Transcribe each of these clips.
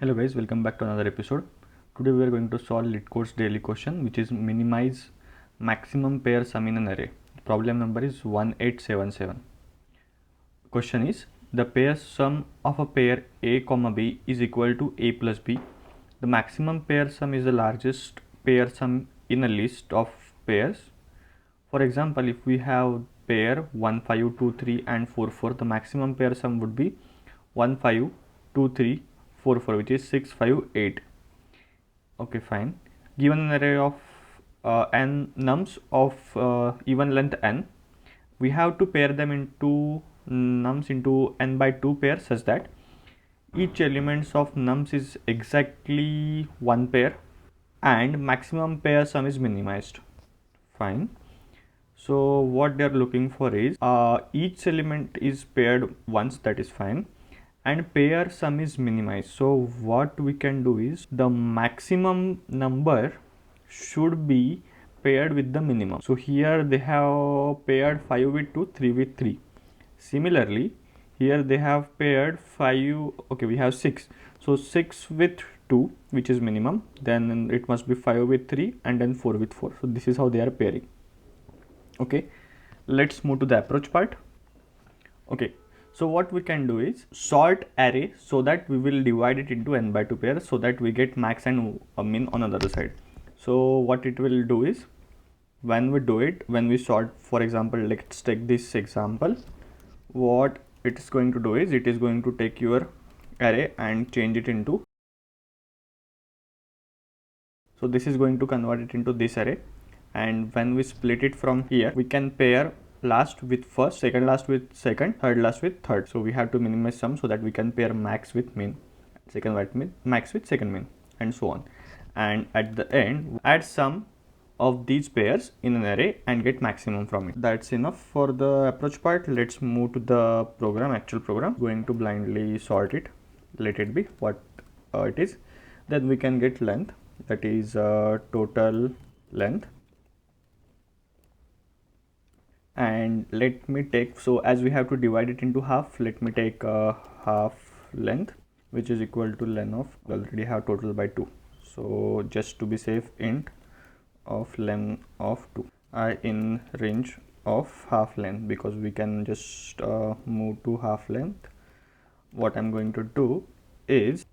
Hello guys, welcome back to another episode. Today we are going to solve LeetCode's daily question, which is minimize maximum pair sum in an array. Problem number is 1877. Question is, the pair sum of a pair a comma b is equal to a plus b. The maximum pair sum is the largest pair sum in a list of pairs. For example, if we have pair 1 5 2 3 and 4 4, the maximum pair sum would be 1 5 2 3 4 4, which is 6 5 8. Okay, fine. Given an array of n nums of even length n, we have to pair them into nums into n by 2 pairs such that each elements of nums is exactly one pair and maximum pair sum is minimized. Fine. So what they are looking for is each element is paired once, that is fine, and pair sum is minimized. So what we can do is the maximum number should be paired with the minimum. So here they have paired 5 with 2, 3 with 3. Similarly, here they have paired 5, okay, we have 6. So 6 with 2, which is minimum, then it must be 5 with 3 and then 4 with 4. So this is how they are pairing. Okay, let's move to the approach part. Okay, so what we can do is sort array so that we will divide it into n by 2 pairs so that we get max and min on the other side. So what it will do is, when we do it, when we sort, for example, let's take this example, what it is going to do is it is going to take your array and change it into, so this is going to convert it into this array, and when we split it from here, we can pair last with first, second last with second, third last with third. So we have to minimize sum so that we can pair max with min, second with min, max with second min, and so on. And at the end, add sum of these pairs in an array and get maximum from it. That's enough for the approach part. Let's move to the program, actual program. Going to blindly sort it, let it be what it is. Then we can get length, that is total length. And let me take, so as we have to divide it into half, let me take half length, which is equal to len of, we already have total by 2, so just to be safe, int of len of 2, I in range of half length, because we can just move to half length. What I'm going to do is,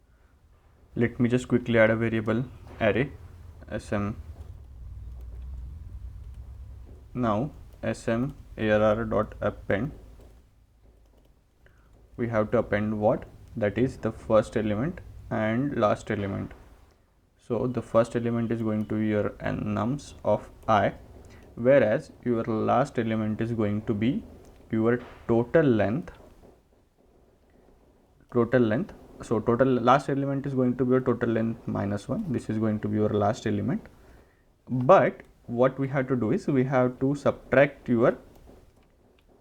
let me just quickly add a variable array sm. Now sm arr dot append, we have to append what, that is the first element and last element. So the first element is going to be your n nums of I, whereas your last element is going to be your total length. So total last element is going to be your total length minus 1. This is going to be your last element, but what we have to do is we have to subtract your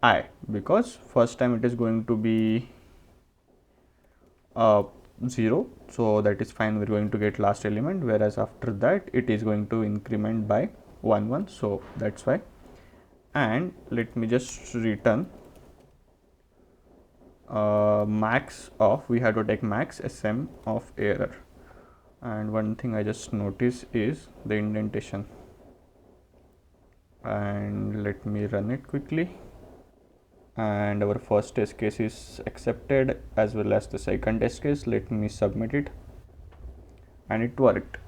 I, because first time it is going to be 0, so that is fine, we're going to get last element, whereas after that it is going to increment by 1 1, so that's why. And let me just return max of, we have to take max sm of error. And one thing I just noticed is the indentation, and let me run it quickly, and our first test case is accepted as well as the second test case. Let me submit it, and it worked.